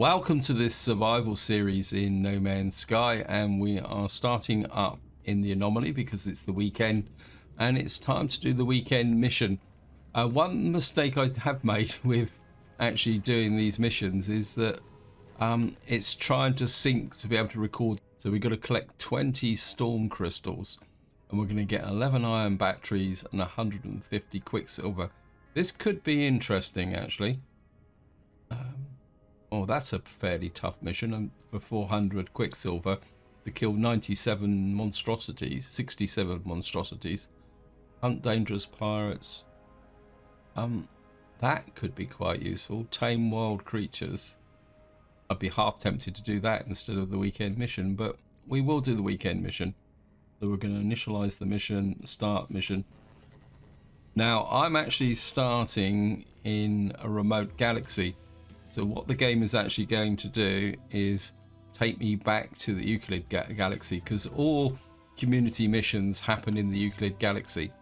Welcome to this survival series in No Man's Sky, and we are starting up in the anomaly because it's the weekend and it's time to do the weekend mission. One mistake I have made with actually doing these missions is that it's trying to sync to be able to record. So we've got to collect 20 storm crystals and we're going to get 11 iron batteries and 150 quicksilver. This could be interesting actually. Oh, that's a fairly tough mission for 400 quicksilver to kill 97 monstrosities, 67 monstrosities. Hunt dangerous pirates. That could be quite useful. Tame wild creatures. I'd be half tempted to do that instead of the weekend mission, but we will do the weekend mission. So we're going to initialize the mission, start mission. Now, I'm actually starting in a remote galaxy. So what the game is actually going to do is take me back to the Euclid galaxy, because all community missions happen in the Euclid galaxy.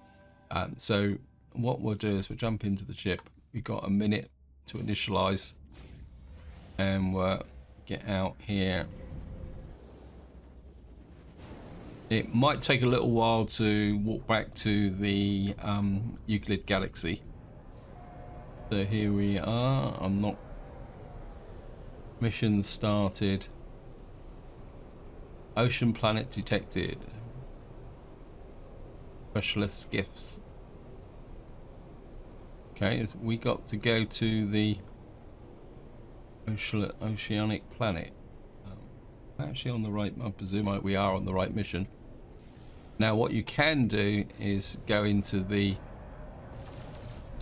So what we'll do is we'll jump into the ship. We've got a minute to initialize and we'll get out here. It might take a little while to walk back to the Euclid galaxy. So here we are. I'm not... Mission started. Ocean planet detected. Specialist gifts. Okay, we got to go to the oceanic planet. Actually on the right, I presume we are on the right mission. Now what you can do is go into the... It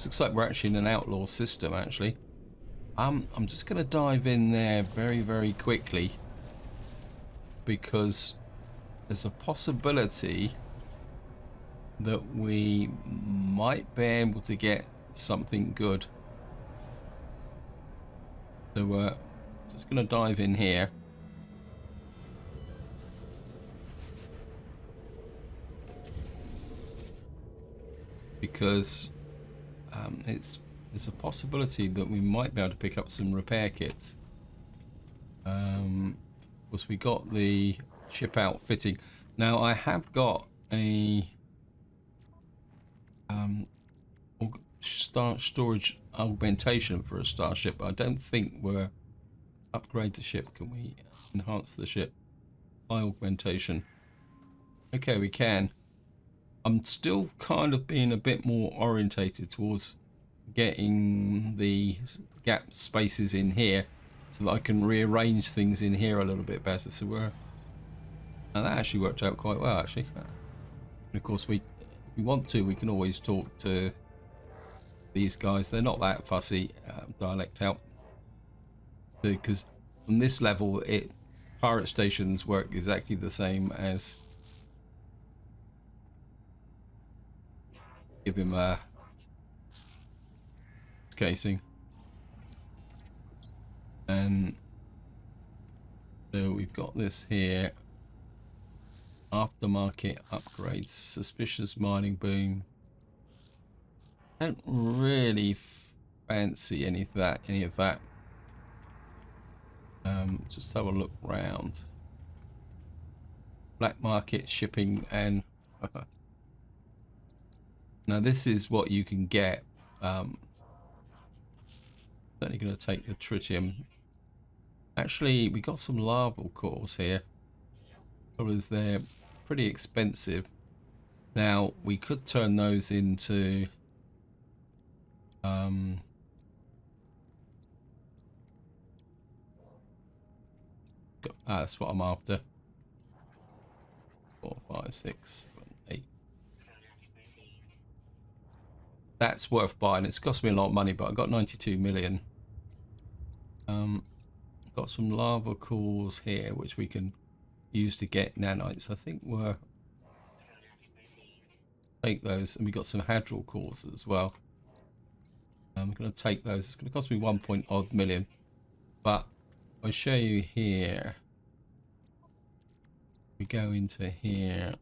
looks like we're actually in an outlaw system actually. I'm just going to dive in there very quickly because there's a possibility that we might be able to get something good. So we're just going to dive in here. Because there's a possibility that we might be able to pick up some repair kits. Because we got the ship outfitting. Now I have got a storage augmentation for a starship, but I don't think we're upgrade the ship. Can we enhance the ship? High augmentation. Okay, we can. I'm still kind of being a bit more orientated towards getting the gap spaces in here so that I can rearrange things in here a little bit better. So we're... Now that actually worked out quite well actually. And of course if we want to, we can always talk to these guys. They're not that fussy. Dialect out, because on this level pirate stations work exactly the same as... Give him a casing. And so we've got this here. Aftermarket upgrades. Suspicious mining boom. Don't really fancy any of that. Just have a look round. Black market shipping and now this is what you can get. Certainly going to take the tritium. Actually, we got some larval cores here because they're pretty expensive. Now we could turn those into that's what I'm after. 4, 5, 6, 7, 8. That's worth buying. It's cost me a lot of money, but I got 92 million. Got some lava cores here which we can use to get nanites. I think we're... Take those, and we got some hadral cores as well. I'm going to take those. It's going to cost me 1.odd million, but I'll show you here. We go into here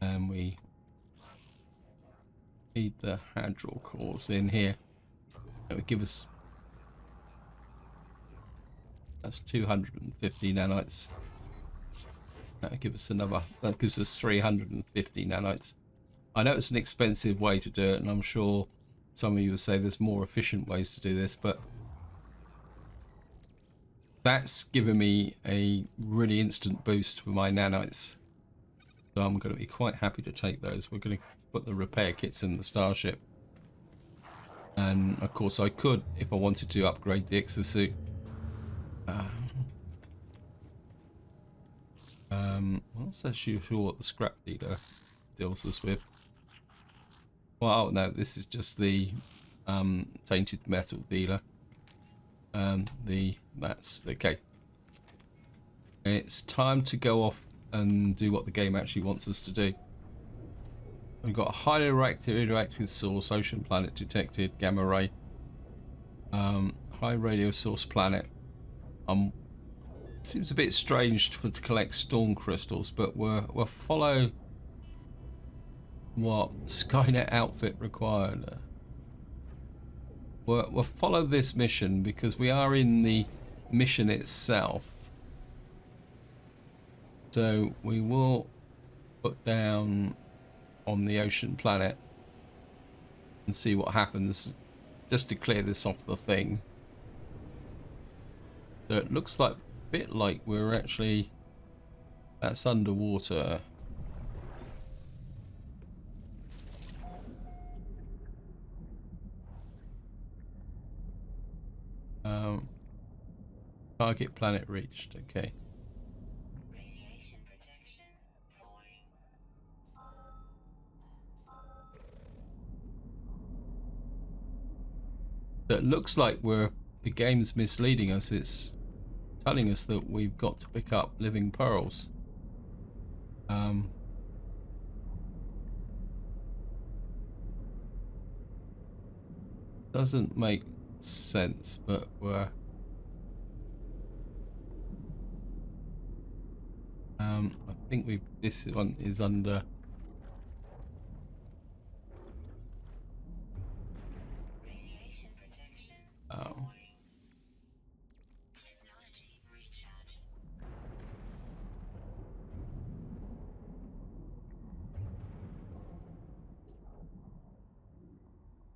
and we feed the hadral cores in here. It would give us That's 250 nanites. That gives us 350 nanites. I know it's an expensive way to do it, and I'm sure some of you would say there's more efficient ways to do this, but that's given me a really instant boost for my nanites. So I'm going to be quite happy to take those. We're going to put the repair kits in the starship. And of course I could, if I wanted to, upgrade the exosuit. I'm not so sure what the scrap dealer deals us with. Well, no, this is just the tainted metal dealer. That's okay. It's time to go off and do what the game actually wants us to do. We've got a highly radioactive source, ocean planet detected, gamma ray, high radio source planet. Seems a bit strange to collect storm crystals, but we'll follow what Skynet outfit required. We'll follow this mission because we are in the mission itself. So we will put down on the ocean planet and see what happens, just to clear this off the thing. So it looks like a bit like we're actually, that's underwater. Target planet reached. Okay. Radiation protection falling. So it looks like the game's misleading us. It's telling us that we've got to pick up living pearls. Doesn't make sense, but I think this one is under. Radiation protection Oh. falling. Technology recharge.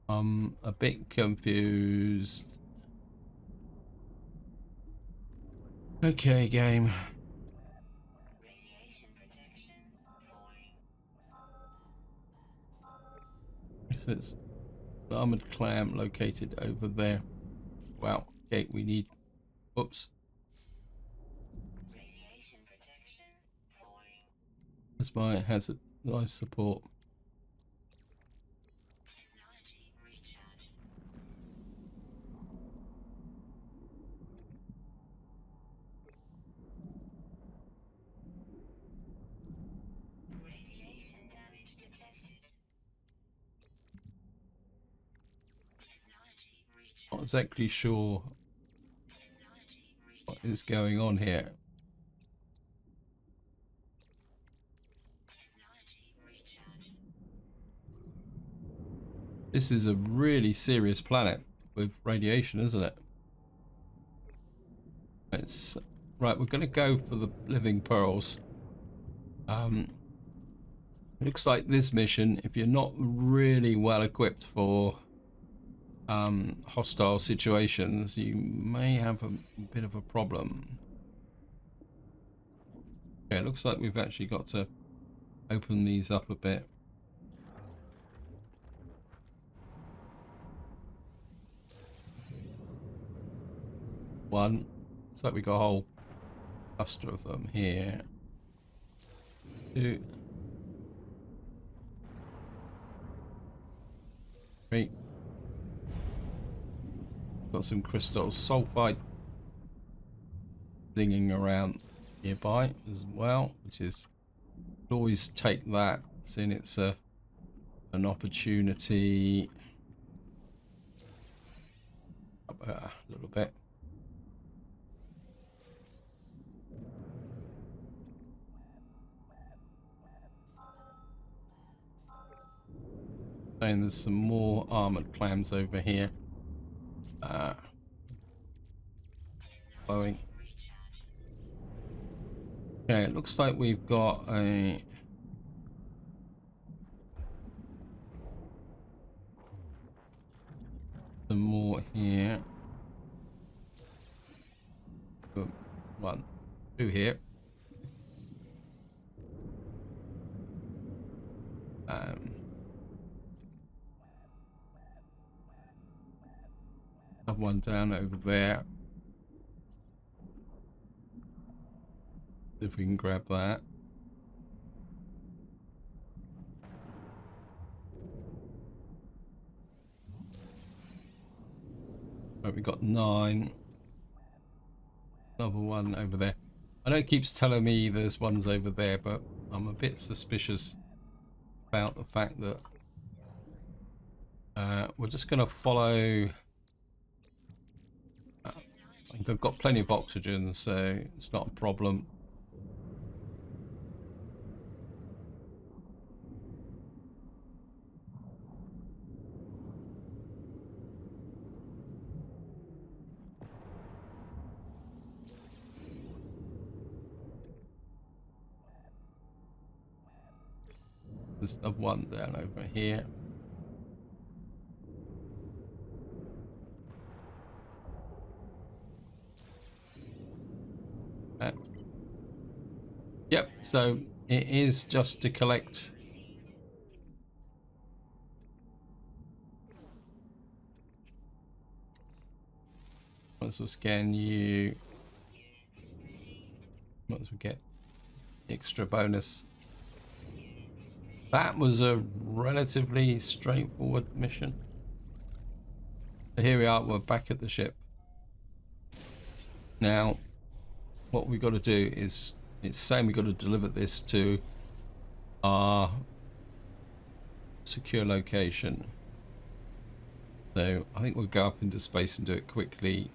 I'm a bit confused. Okay, game. Radiation protection falling. So it's the armored clam located over there. Wow. Okay, we need. Oops. Radiation protection falling. That's my hazard life support. Technology recharge. Radiation damage detected. Technology recharge. Not exactly sure Technology what recharge. is going on here. Technology recharge. This is a really serious planet with radiation, isn't it? It's right. We're going to go for the living pearls. Looks like this mission, if you're not really well equipped for hostile situations, you may have a bit of a problem. Okay, it looks like we've actually got to open these up a bit. One, looks like we got a whole cluster of them here. Two, three. Got some crystal sulfide dinging around nearby as well, which is always take that, seeing it's an opportunity. Up a little bit. And there's some more armored clams over here. Flowing. Okay, it looks like we've got some more here. Boom. 1, 2 here. Another one down over there. If we can grab that. Right, we got 9. Another one over there. I know it keeps telling me there's ones over there, but I'm a bit suspicious about the fact that we're just going to follow. I think I've got plenty of oxygen, so it's not a problem. There's a one down over here. Yep, so it is just to collect. Once we scan you, once we get extra bonus. That was a relatively straightforward mission. So here we are, we're back at the ship. Now, what we've got to do is, it's saying we've got to deliver this to our secure location. So I think we'll go up into space and do it quickly.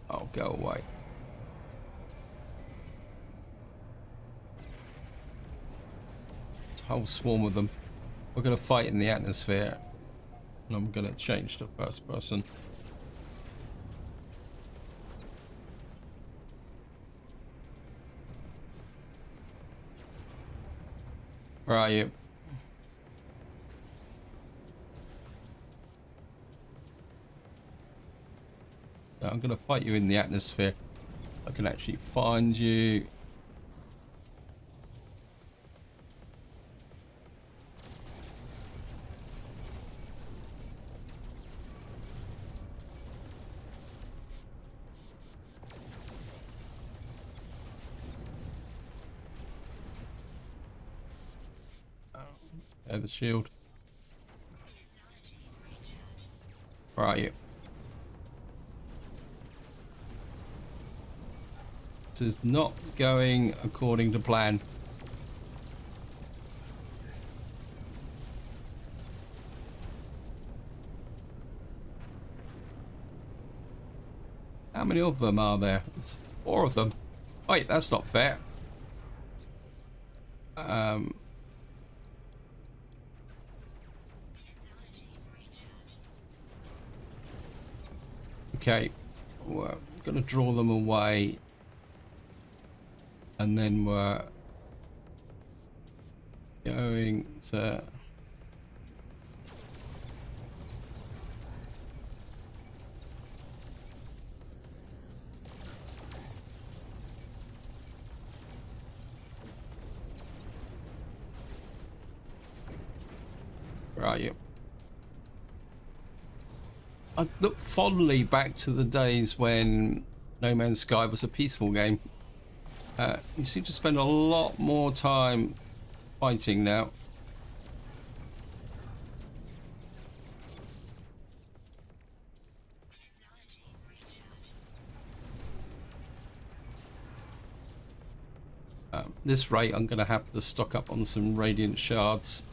Oh, go away. It's a whole swarm of them. We're going to fight in the atmosphere. And I'm going to change to first person. Where are you? So I'm going to fight you in the atmosphere. I can actually find you. The shield. Where are you? This is not going according to plan. How many of them are there? There's 4 of them. Wait, that's not fair. Okay, we're going to draw them away, and then we're going to where are you? I look fondly back to the days when No Man's Sky was a peaceful game. You seem to spend a lot more time fighting now. This rate, I'm going to have to stock up on some radiant shards.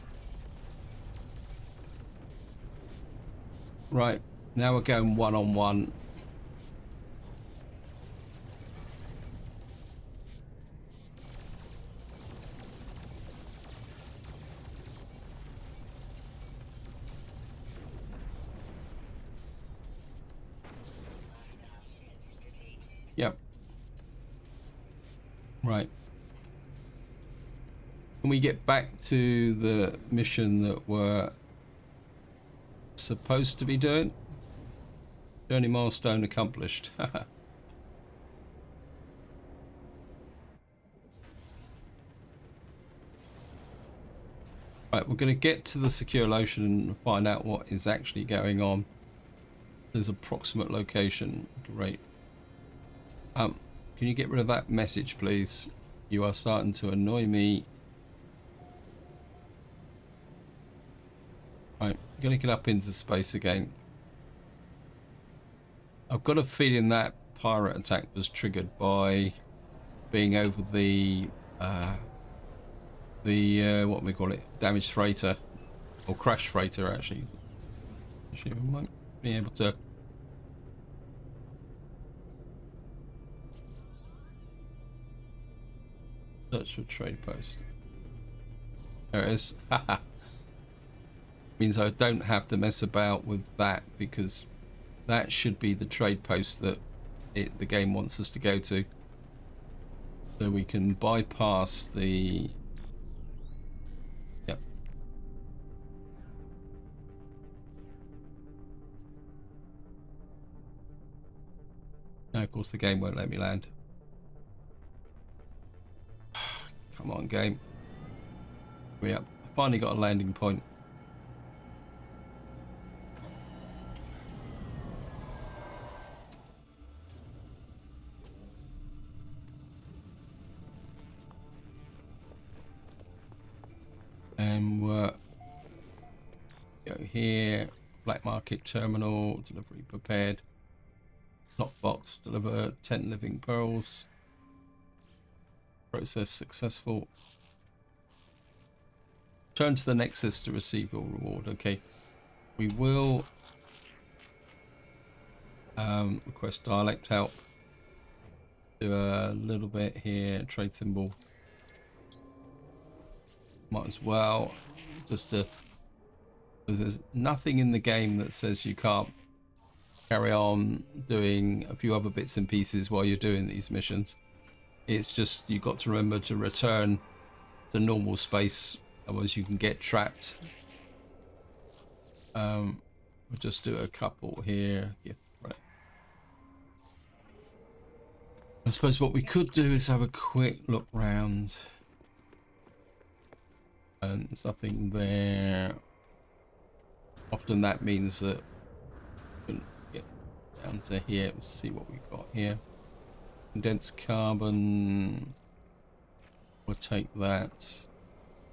Right, now we're going one-on-one. Right. Can we get back to the mission that we're supposed to be doing? Journey milestone accomplished. Right, we're going to get to the secure ocean and find out what is actually going on. There's approximate location. Great. Can you get rid of that message, please? You are starting to annoy me. Right, I'm going to get up into space again. I've got a feeling that pirate attack was triggered by being over the what do we call it, damaged freighter, or crashed freighter actually. Actually, we might be able to search for trade post. There it is. Haha. Means I don't have to mess about with that, because that should be the trade post that the game wants us to go to, so we can bypass the. Yep. Now, of course, the game won't let me land. Come on, game. We up. I finally got a landing point. And we're go here. Black market terminal. Delivery prepared. Lockbox. Deliver 10 living pearls. Process successful. Turn to the Nexus to receive your reward. Okay. We will request dialect help. Do a little bit here. Trade symbol. Might as well. Just to. There's nothing in the game that says you can't carry on doing a few other bits and pieces while you're doing these missions. It's just you've got to remember to return to normal space, otherwise you can get trapped. We'll just do a couple here. Yeah, right. I suppose what we could do is have a quick look round. And there's nothing there. Often that means that we can get down to here. Let's see what we've got here. Condensed carbon. We'll take that,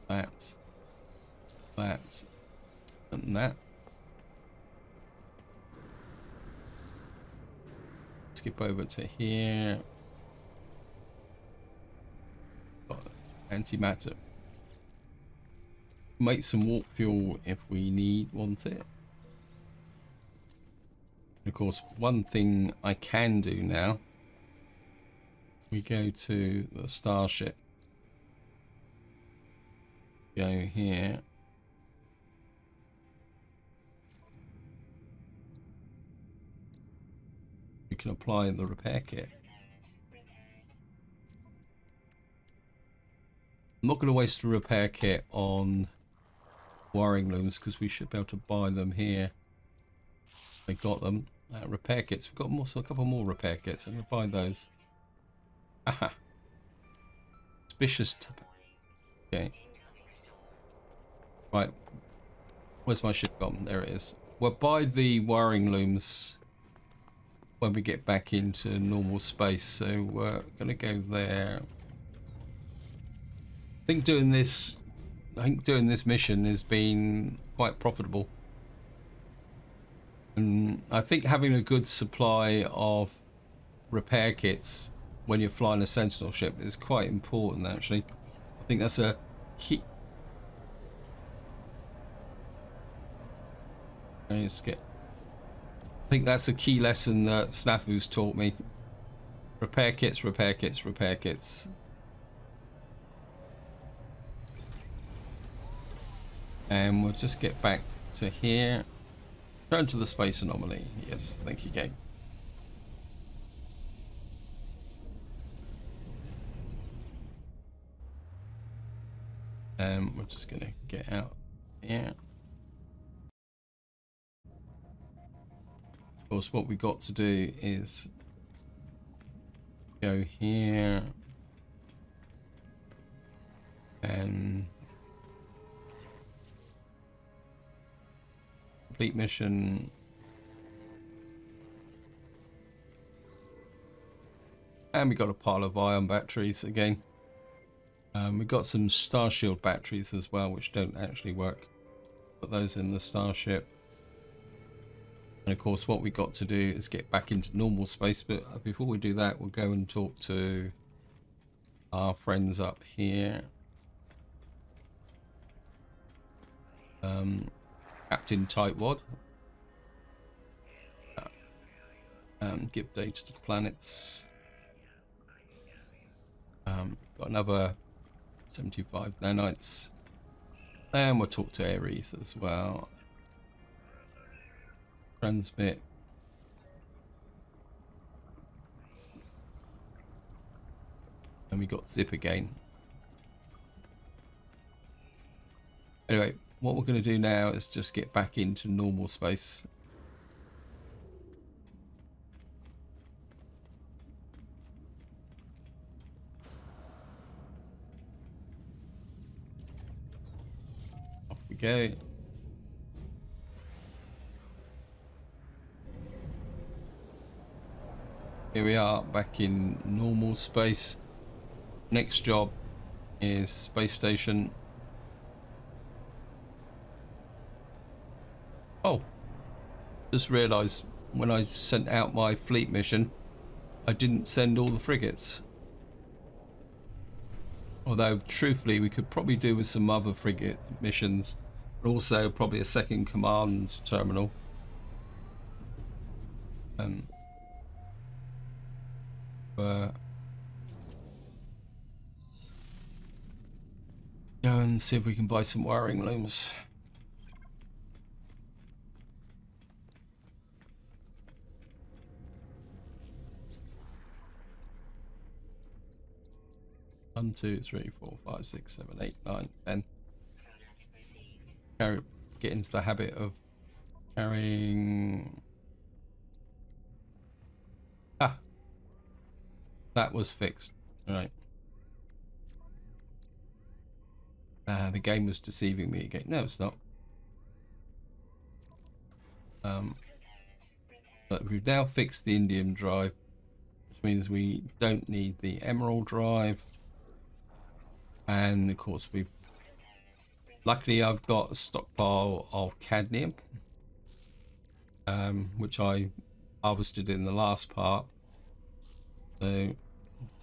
that, and that. Skip over to here. Got antimatter. Make some warp fuel if we want it. Of course, one thing I can do now. We go to the starship. Go here. We can apply the repair kit. I'm not going to waste a repair kit on wiring looms because we should be able to buy them here. We got them. Repair kits. We've got a couple more repair kits. I'm going to buy those. Aha. Suspicious. Okay. Right. Where's my ship gone? There it is. We'll buy the wiring looms when we get back into normal space. So we're going to go there. I think doing this mission has been quite profitable. And I think having a good supply of repair kits when you're flying a Sentinel ship is quite important, actually. I think that's a key. I think that's a key lesson that Snafu's taught me. Repair kits, repair kits, repair kits. And we'll just get back to here. Turn to the space anomaly. Yes, thank you, game. We're just going to get out here. Of course, what we've got to do is go here and complete mission. And we got a pile of ion batteries again. We've got some star shield batteries as well, which don't actually work. Put those in the starship. And of course, what we got to do is get back into normal space. But before we do that, we'll go and talk to our friends up here. Captain Tightwad. Give data to the planets. Got another 75 nanites. And we'll talk to Ares as well. Transmit. And we got Zip again. Anyway, what we're going to do now is just get back into normal space. Off we go. Here we are back in normal space. Next job is space station. Oh, just realized when I sent out my fleet mission, I didn't send all the frigates. Although, truthfully, we could probably do with some other frigate missions, but also probably a second command terminal. Go and see if we can buy some wiring looms. One, two, three, 4, 5, 6, 7, 8, 9, 10. Get into the habit of carrying. Ah, that was fixed. All right. The game was deceiving me again. No, it's not. But we've now fixed the indium drive, which means we don't need the emerald drive. And of course, luckily I've got a stockpile of cadmium, which I harvested in the last part. So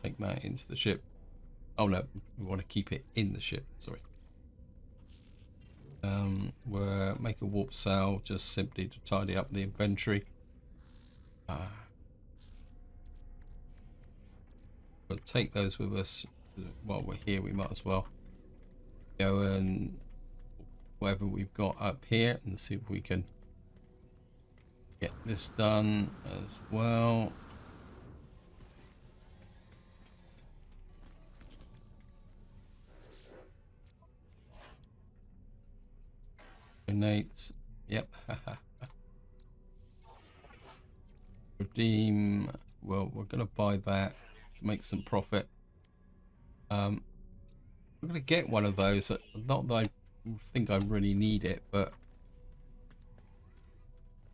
take that into the ship. Oh no, we want to keep it in the ship. Sorry. We'll make a warp sail just simply to tidy up the inventory. We'll take those with us while we're here. We might as well go and whatever we've got up here and see if we can get this done as well. Donate. Yep. Redeem. Well, we're going to buy that to make some profit. We're going to get one of those. Not that I think I really need it, but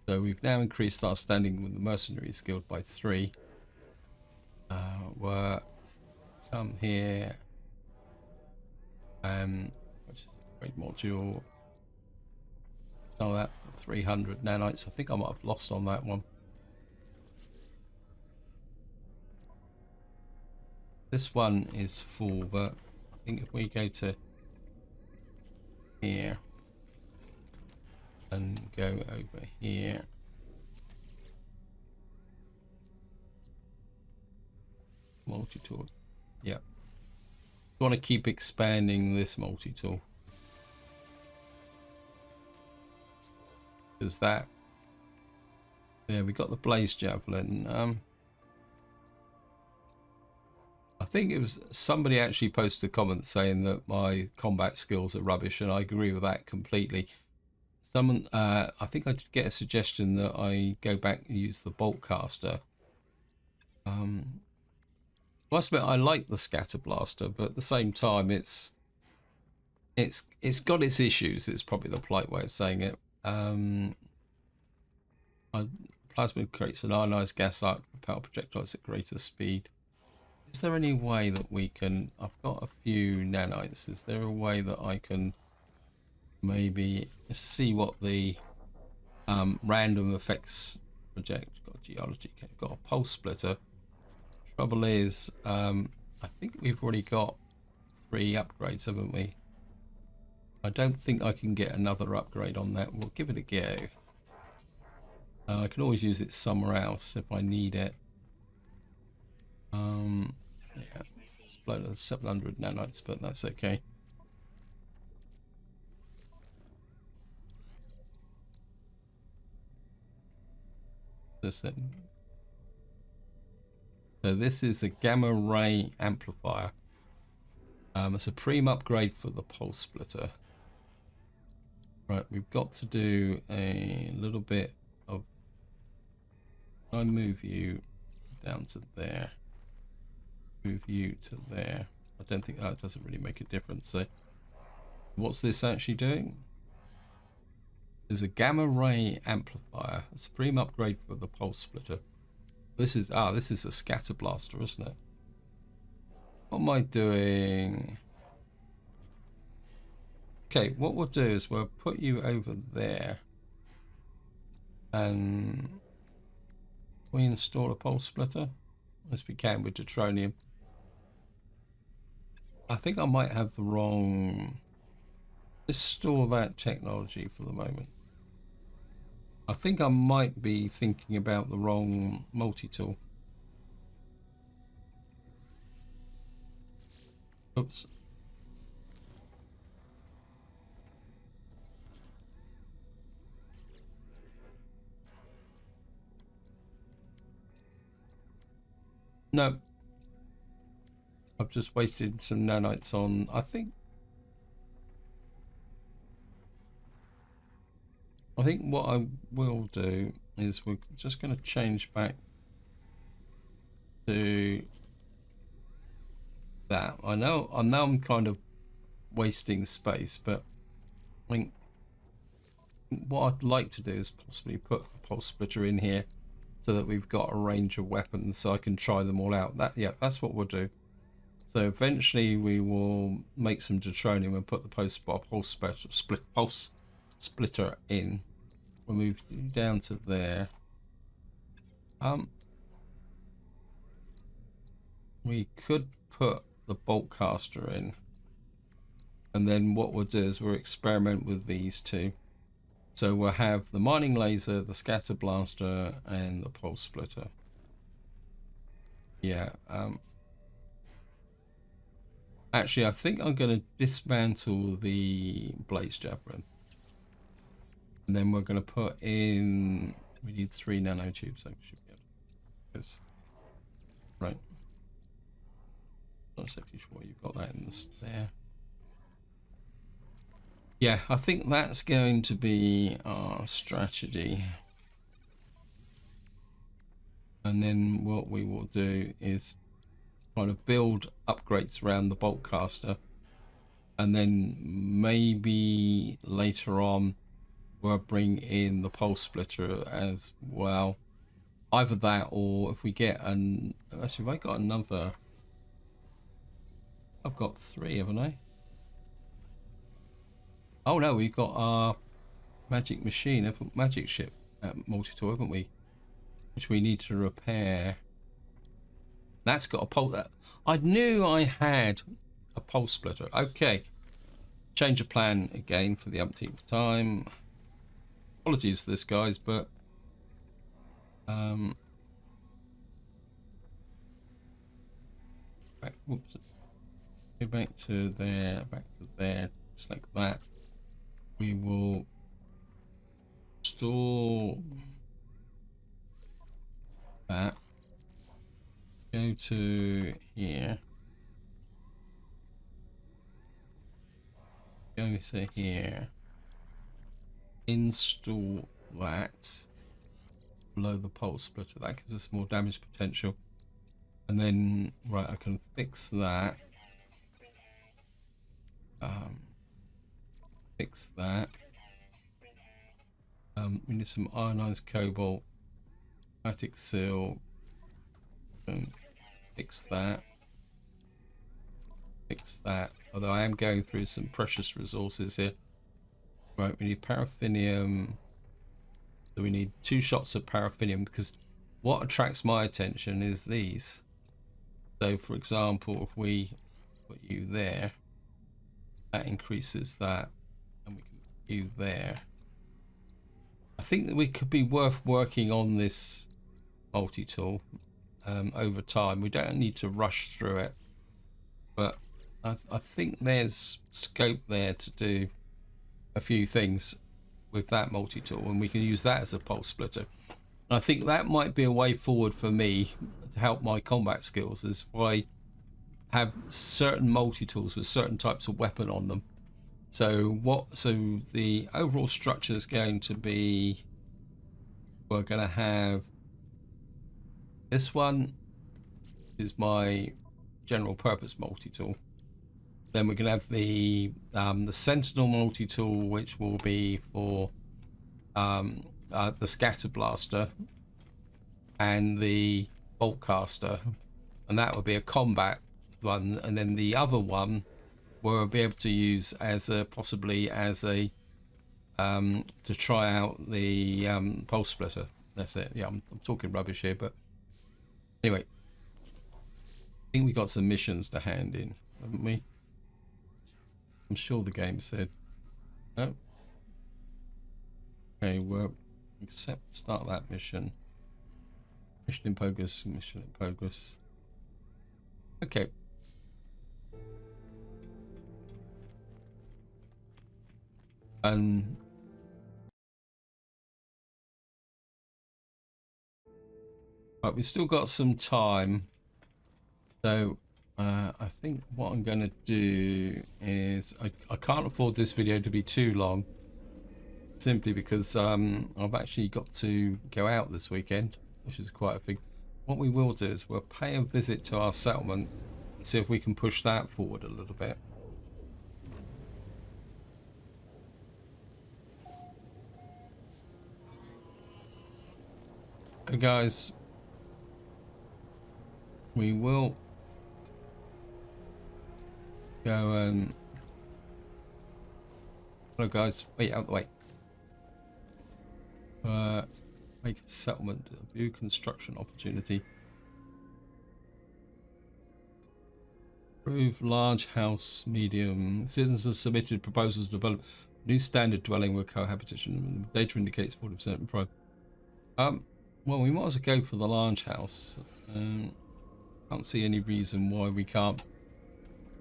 so we've now increased our standing with the Mercenaries Guild by 3. We're come here, which is a great module. Oh, that for 300 nanites. I think I might have lost on that one. This one is full, but I think if we go to here and go over here, multi-tool. Yep. We want to keep expanding this multi-tool. Because that, yeah, we got the blaze javelin. I think it was somebody actually posted a comment saying that my combat skills are rubbish, and I agree with that completely. Someone, I think I did get a suggestion that I go back and use the bolt caster. Must admit, I like the scatter blaster, but at the same time, it's got its issues. It's probably the polite way of saying it. Plasma creates an ionized gas arc for power projectiles at greater speed. Is there any way that we can... I've got a few nanites. Is there a way that I can maybe see what the random effects project... Got geology, got a pulse splitter. Trouble is, I think we've already got 3 upgrades, haven't we? I don't think I can get another upgrade on that. We'll give it a go. I can always use it somewhere else if I need it. Yeah, it's blown at 700 nanites, but that's okay. So this is a gamma ray amplifier. A supreme upgrade for the pulse splitter. Right, we've got to do a little bit of... I move you down to there. Move you to there. I don't think that doesn't really make a difference. So what's this actually doing? There's a gamma ray amplifier, a supreme upgrade for the pulse splitter. This is a scatter blaster, isn't it? What am I doing? Okay, what we'll do is we'll put you over there, and we install a pulse splitter as we can with deuteronium. I think I might have the wrong... Let's store that technology for the moment. I think I might be thinking about the wrong multi-tool. Oops. No. I've just wasted some nanites on... I think what I will do is we're just going to change back to that. I know I'm kind of wasting space, but I think what I'd like to do is possibly put a pulse splitter in here so that we've got a range of weapons so I can try them all out. That's what we'll do. So eventually we will make some deuteronium and put the pulse splitter in. We'll move down to there. We could put the bolt caster in, and then what we'll do is we'll experiment with these two. So we'll have the mining laser, the scatter blaster, and the pulse splitter. Yeah. Actually, I think I'm going to dismantle the blaze javelin. And then we're going to put in... We need 3 nanotubes. So we should be able to... Right. Not exactly sure you've got that in this there. Yeah, I think that's going to be our strategy. And then what we will do is kind of build upgrades around the bolt caster. And then maybe later on we'll bring in the pulse splitter as well. Either that, or if we get an... Actually, have I got another... I've got 3, haven't I? Oh no, we've got our magic machine, magic ship multi-tool, haven't we? Which we need to repair. That's got a pulse... I knew I had a pulse splitter. Okay. Change of plan again for the umpteenth time. Apologies for this, guys, but whoops. Go back to there, just like that. We will store that. Go to here. Go to here. Install that below the pulse splitter. That gives us more damage potential. And then, right, I can fix that. Fix that. We need some ionized cobalt, static seal. Fix that. Fix that. Although I am going through some precious resources here. Right, we need paraffinium. So we need 2 shots of paraffinium, because what attracts my attention is these. So for example, if we put you there, that increases that, and we can put you there. I think that we could be worth working on this multi-tool over time. We don't need to rush through it, but I think there's scope there to do a few things with that multi-tool, and we can use that as a pulse splitter. And I think that might be a way forward for me to help my combat skills, is if I have certain multi-tools with certain types of weapon on them. So the overall structure is going to be, we're going to have this one is my general purpose multi-tool. Then we're going to have the Sentinel multi-tool, which will be for the Scatter Blaster and the Bolt Caster, and that would be a combat one. And then the other one we'll be able to use as a possibly as a to try out the pulse splitter. That's it. Yeah, I'm talking rubbish here, but anyway, I think we got some missions to hand in, haven't we? I'm sure the game said. Oh. Okay, well, start that mission. Mission in progress. Mission in progress. Okay. Right, we've still got some time, so I think what I'm going to do is I can't afford this video to be too long, simply because I've actually got to go out this weekend, which is quite a big. What we will do is we'll pay a visit to our settlement and see if we can push that forward a little bit. Hey guys, we will go and hello guys, wait out the way. Make a settlement, view construction opportunity. Approve large house, medium. Citizens have submitted proposals to develop new standard dwelling with cohabitation. Data indicates 40% improve. Well, we might as well go for the large house. Can't see any reason why we can't,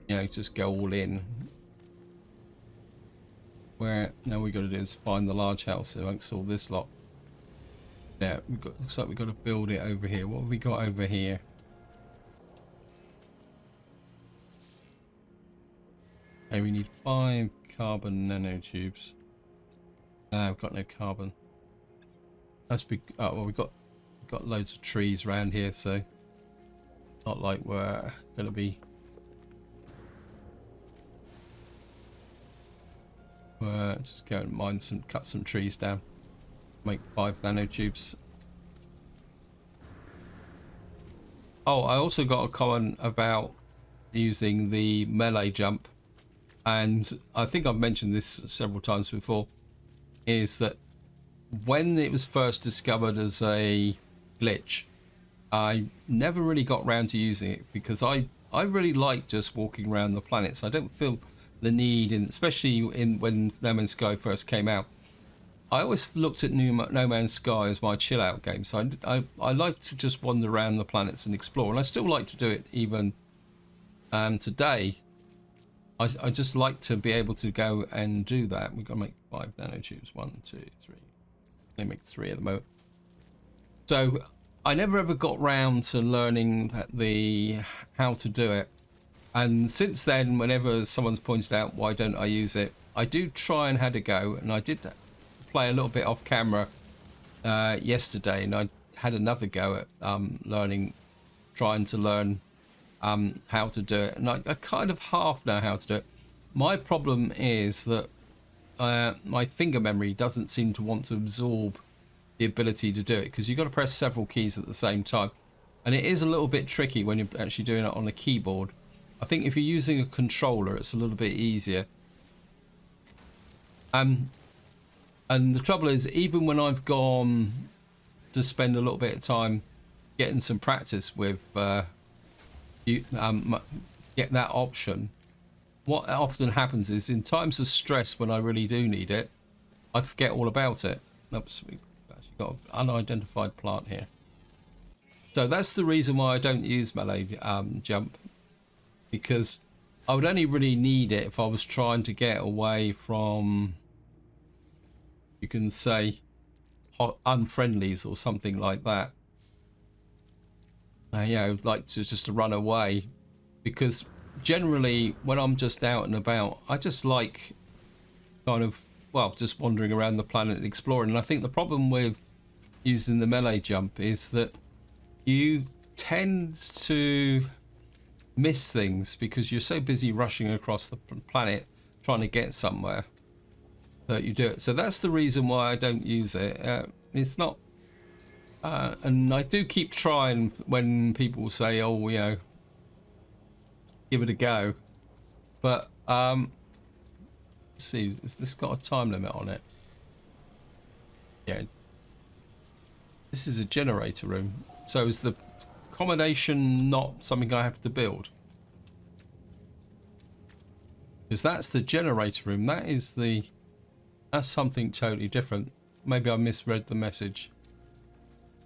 you know, just go all in. Where now we got to do is find the large house amongst all this lot. Yeah, looks like we've got to build it over here. What have we got over here? Okay, we need 5 carbon nanotubes. No, we've got no carbon. That's big. Oh well, we've got loads of trees around here, so not like we're gonna be. Just go and mine some, cut some trees down, make 5 nanotubes. Oh, I also got a comment about using the melee jump, and I think I've mentioned this several times before, is that when it was first discovered as a glitch, I never really got around to using it, because I really like just walking around the planets. I don't feel the need, especially when No Man's Sky first came out. I always looked at No Man's Sky as my chill out game, so I like to just wander around the planets and explore, and I still like to do it even today. I just like to be able to go and do that. We've got to make 5 nanotubes. 1, 2, 3. They make 3 at the moment. So I never ever got round to learning how to do it. And since then, whenever someone's pointed out why don't I use it, I do try and had a go, and I did play a little bit off camera yesterday, and I had another go at trying to learn how to do it, and I kind of half know how to do it. My problem is that my finger memory doesn't seem to want to absorb the ability to do it, because you've got to press several keys at the same time, and it is a little bit tricky when you're actually doing it on a keyboard. I think if you're using a controller, it's a little bit easier. And the trouble is, even when I've gone to spend a little bit of time getting some practice with get that option, what often happens is in times of stress when I really do need it, I forget all about it. Oops, we've actually got an unidentified plant here. So that's the reason why I don't use melee jump, because I would only really need it if I was trying to get away from, you can say, unfriendlies or something like that. You know, like just to run away, because generally when I'm just out and about, I just like kind of, well, just wandering around the planet and exploring. And I think the problem with using the melee jump is that you tend to miss things because you're so busy rushing across the planet trying to get somewhere that you do it. So that's the reason why I don't use it. It's not and I do keep trying when people say, oh, you know, give it a go, but let's see, has this got a time limit on it? Yeah, this is a generator room. So is the accommodation not something I have to build? Because that's the generator room. That's something totally different. Maybe I misread the message.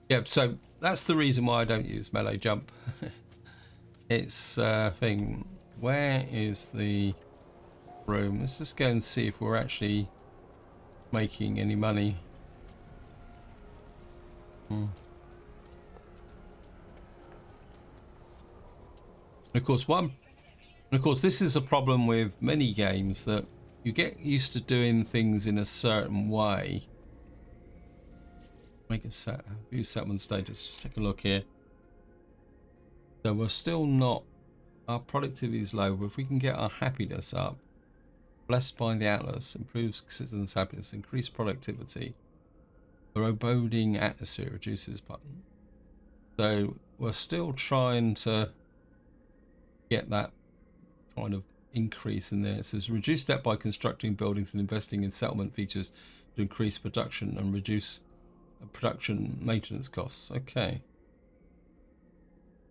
Yeah, so that's the reason why I don't use melee jump. It's thing. Where is the room? Let's just go and see if we're actually making any money. And of course, this is a problem with many games, that you get used to doing things in a certain way. Make a view settlement status. Just take a look here. So we're still not. Our productivity is low, but if we can get our happiness up, blessed by the Atlas, improves citizens' happiness, increase productivity. The foreboding atmosphere reduces button. So we're still trying to get that kind of increase in there. It says reduce debt by constructing buildings and investing in settlement features to increase production and reduce production maintenance costs. Okay.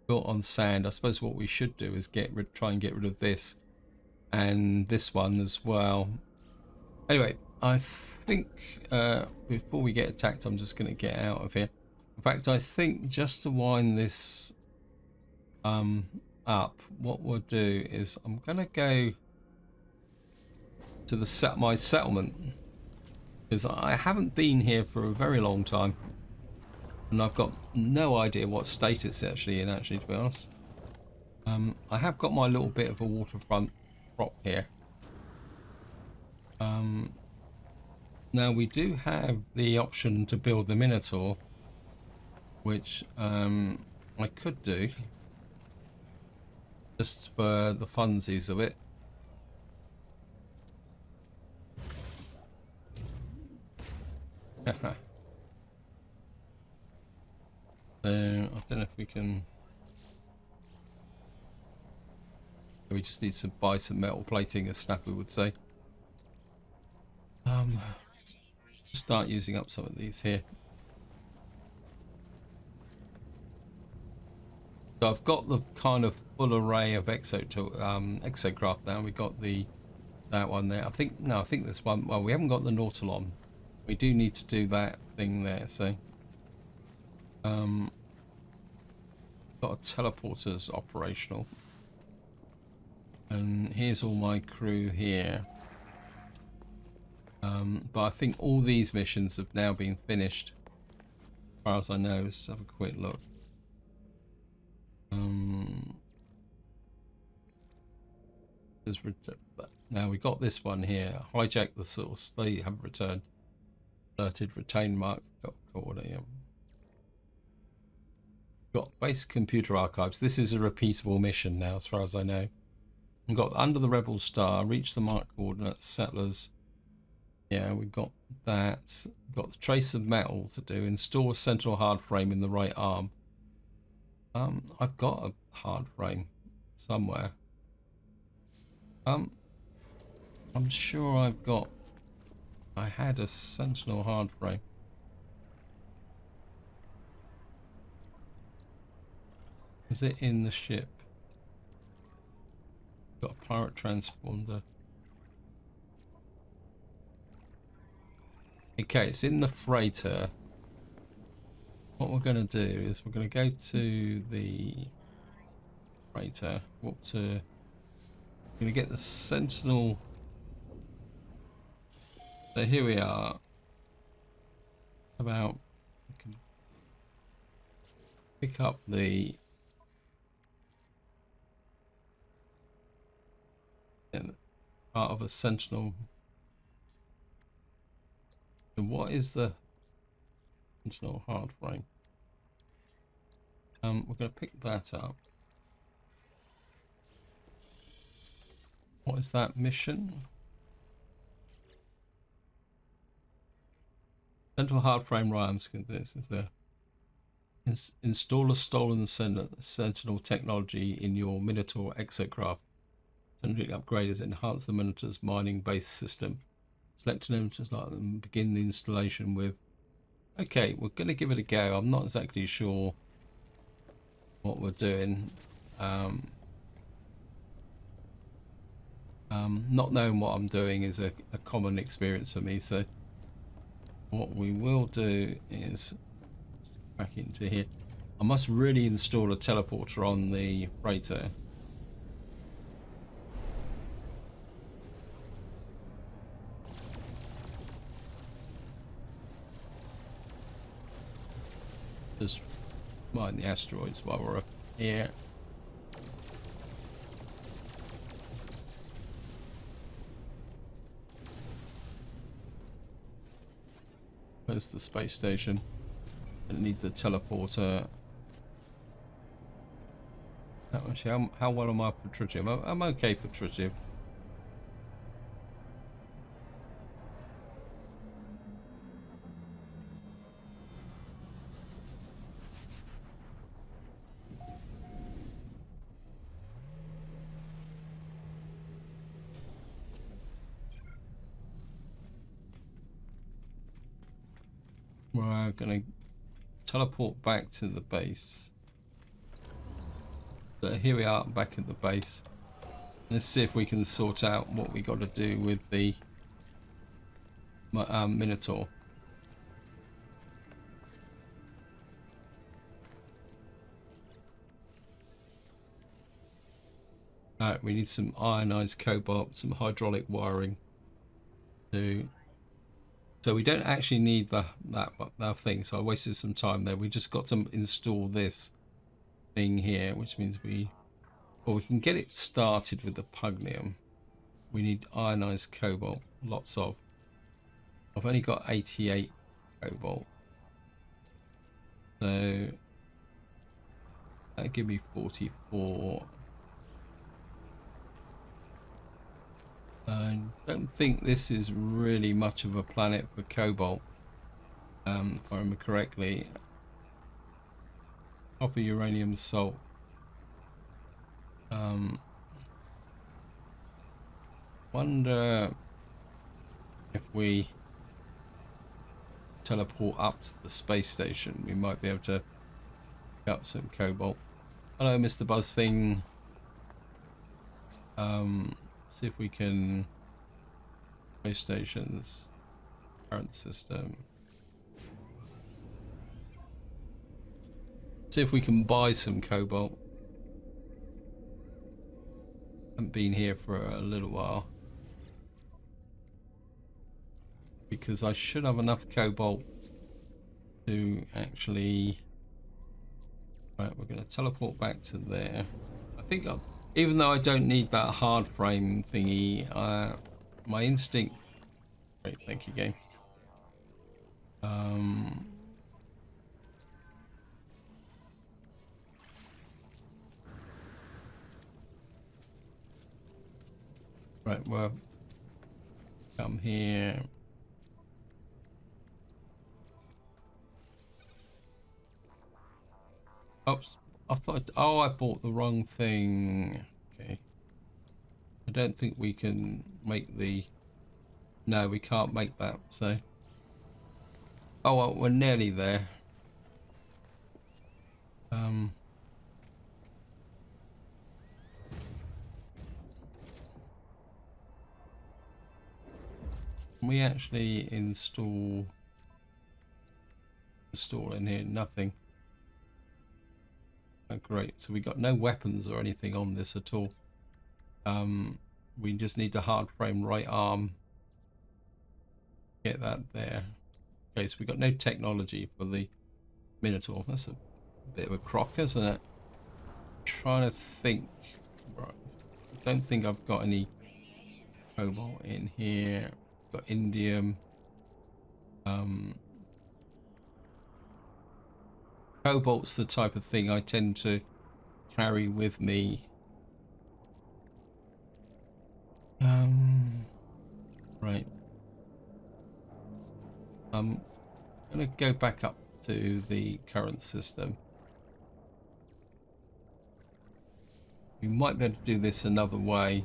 Built on sand. I suppose what we should do is try and get rid of this and this one as well. Anyway, I think before we get attacked, I'm just going to get out of here. In fact, I think just to wind this up, what we'll do is I'm going to go to my settlement, because I haven't been here for a very long time, and I've got no idea what state it's actually in, to be honest. I have got my little bit of a waterfront prop here. Now we do have the option to build the Minotaur, which I could do just for the funsies of it. So I don't know if we can. We just need to buy some metal plating, as Snapper would say. Start using up some of these here. So I've got the kind of full array of exocraft now. We got that one there. I think this one. Well, we haven't got the Nautilon. We do need to do that thing there. So, got a teleporters operational, and here's all my crew here. But I think all these missions have now been finished, as far as I know. Let's have a quick look. now we got this one here. Hijack the source. They have returned. Alerted. Retain mark. Got coordinate. Got base computer archives. This is a repeatable mission now, as far as I know. We've got under the rebel star. Reach the mark coordinates. Settlers. Yeah, we've got that. We've got the trace of metal to do. Install a central hard frame in the right arm. I've got a hard frame somewhere. I'm sure I had a sentinel hard frame. Is it in the ship? Got a pirate transponder. Okay, it's in the freighter. What we're going to do is we're going to go to the freighter. We're going to get the sentinel. So here we are. We can pick up the part of a sentinel. And what is the sentinel hard frame? We're going to pick that up. What is that mission? Central hard frame RAMs. This is the install a stolen sentinel technology in your Minotaur exocraft. Upgraders enhance the Minotaur's mining base system. Select an image and begin the installation with. Okay, we're going to give it a go. I'm not exactly sure what we're doing. Not knowing what I'm doing is a common experience for me. So what we will do is back into here. I must really install a teleporter on the freighter. Just mine the asteroids while we're up here. Where's the space station? I need the teleporter. Actually, how well am I for tritium? I'm okay for tritium. We're going to teleport back to the base. So here we are back at the base. Let's see if we can sort out what we got to do with the Minotaur. Alright, we need some ionized cobalt, some hydraulic wiring to. So we don't actually need that thing, so I wasted some time there. We just got to install this thing here, which means we can get it started with the pugnium. We need ionized cobalt, lots of. I've only got 88 cobalt. So that'll give me 44. I don't think this is really much of a planet for cobalt, if I remember correctly. Copper, uranium, salt. Wonder if we teleport up to the space station, we might be able to pick up some cobalt. Hello, Mr. Buzzthing. See if we can. Space stations, current system. See if we can buy some cobalt. Haven't been here for a little while because I should have enough cobalt to actually. Right, we're going to teleport back to there. I think Even though I don't need that hard frame thingy, my instinct. Great, thank you, game. Right, well, come here. Oops, I thought. Oh, I bought the wrong thing. Okay. I don't think we can make the. No, we can't make that. So. Oh well, we're nearly there. Can we actually install in here? Nothing. Oh, great. So we got no weapons or anything on this at all. We just need a hard frame right arm. Get that there. Okay, so we got no technology for the Minotaur. That's a bit of a crock, isn't it? Trying to think. Right. I don't think I've got any cobalt in here. Got indium. Cobalt's the type of thing I tend to carry with me. Right. I'm gonna go back up to the current system. We might be able to do this another way.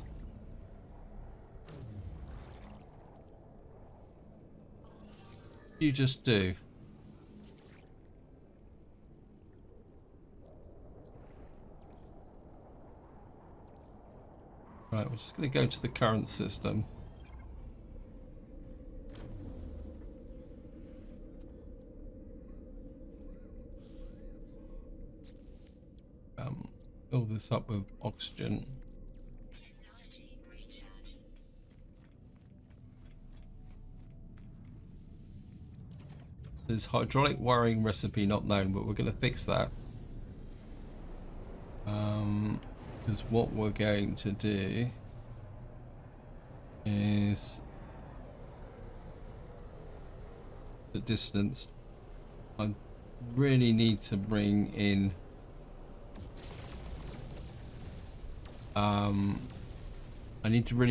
You just do. Right, we're just going to go to the current system. Fill this up with oxygen. Technology recharge. There's hydraulic wiring recipe not known, but we're going to fix that. Because what we're going to do is the distance. I really need to bring in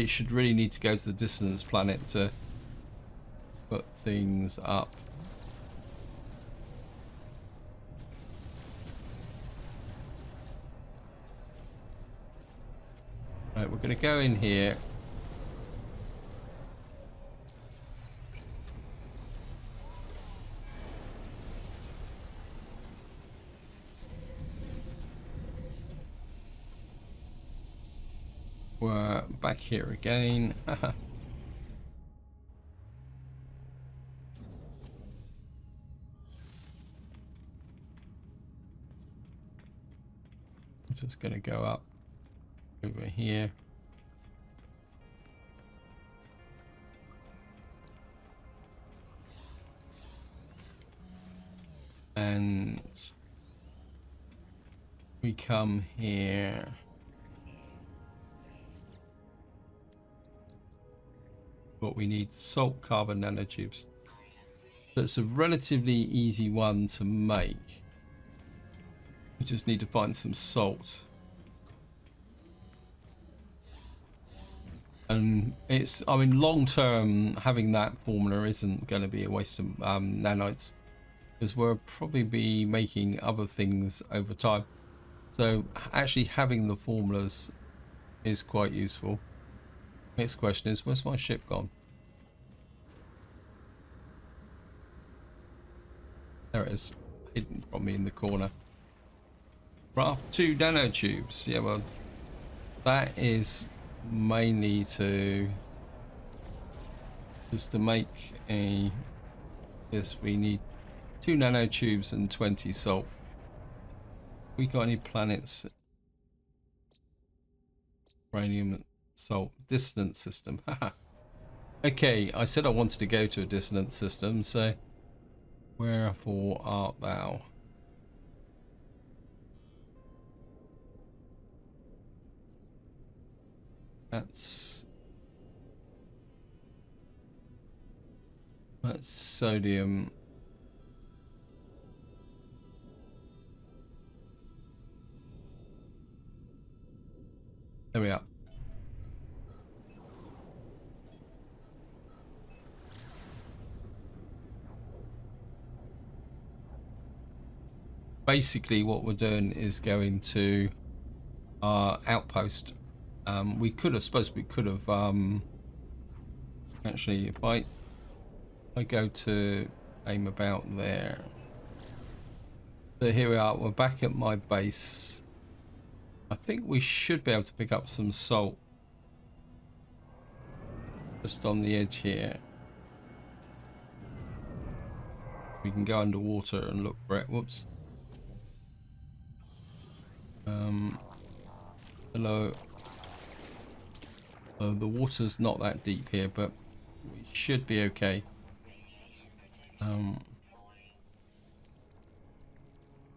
should really need to go to the distance planet to put things up. Right, we're going to go in here. We're back here again. I'm just going to go up over here. And we come here. What we need, salt carbon nanotubes. So it's a relatively easy one to make. We just need to find some salt. And it's, I mean, long term, having that formula isn't going to be a waste of nanites, because we'll probably be making other things over time. So actually having the formulas is quite useful. Next question is, where's my ship gone? There it is, hidden from me in the corner. Craft 2 nanotubes. Yeah, well, that is mainly to just to make a. Yes, we need 2 nanotubes and 20 salt. We got any planets? Uranium, salt, dissonant system. Okay, I said I wanted to go to a dissonant system, so wherefore art thou? That's sodium. There we are. Basically what we're doing is going to our outpost. We could have, actually, if I go to aim about there. So here we are, we're back at my base. I think we should be able to pick up some salt just on the edge here. We can go underwater and look for it. Whoops. Hello. The water's not that deep here, but we should be okay. Technology recharge.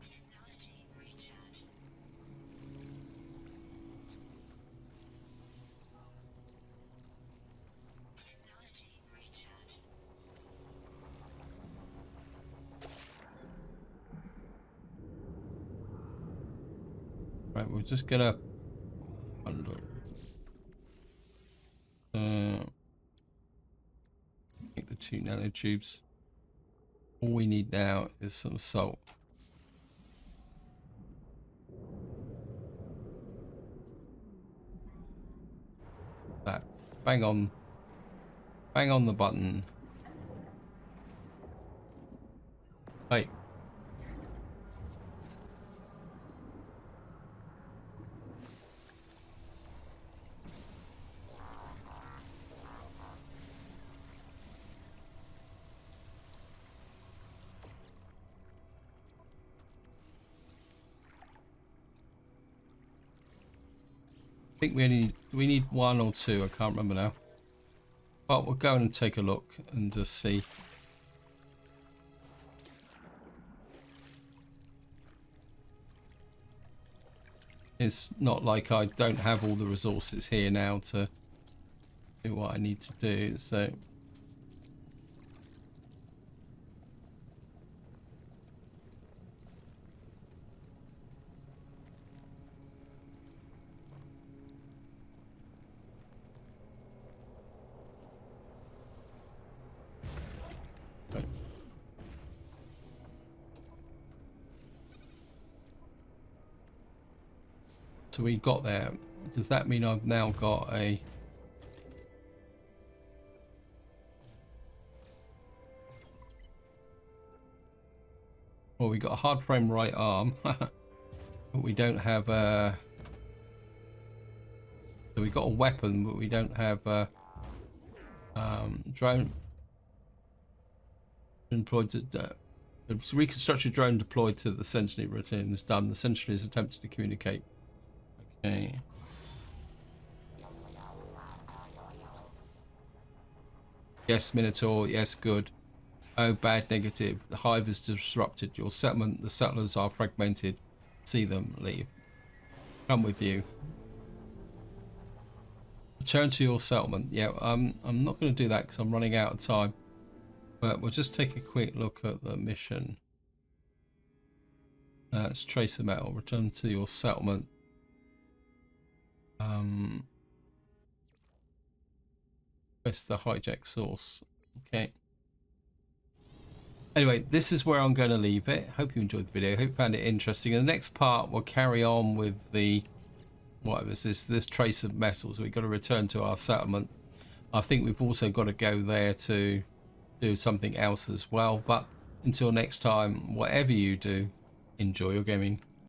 Technology recharge. Right, we're just gonna make the 2 nanotubes. All we need now is some salt. That bang on the button. Hey. I think we need 1 or 2, I can't remember now. But we'll go and take a look and just see. It's not like I don't have all the resources here now to do what I need to do, so we got there. Does that mean I've now got a... Well, we got a hard frame right arm, but we don't have a... So we got a weapon, but we don't have a drone employed to... The reconstructed drone deployed to the Sentinel routine is done. The Sentinel is attempted to communicate. Okay. Yes, Minotaur. Yes, good. Oh, bad, negative. The hive is disrupted. Your settlement, the settlers are fragmented. See them, leave. Come with you. Return to your settlement. Yeah, I'm not going to do that because I'm running out of time. But we'll just take a quick look at the mission. It's tracer metal. Return to your settlement. Press the hijack source. Okay. Anyway, this is where I'm going to leave it. Hope you enjoyed the video. Hope you found it interesting. In the next part, we'll carry on with the... What was this trace of metals. We've got to return to our settlement. I think we've also got to go there to do something else as well. But until next time, whatever you do, enjoy your gaming.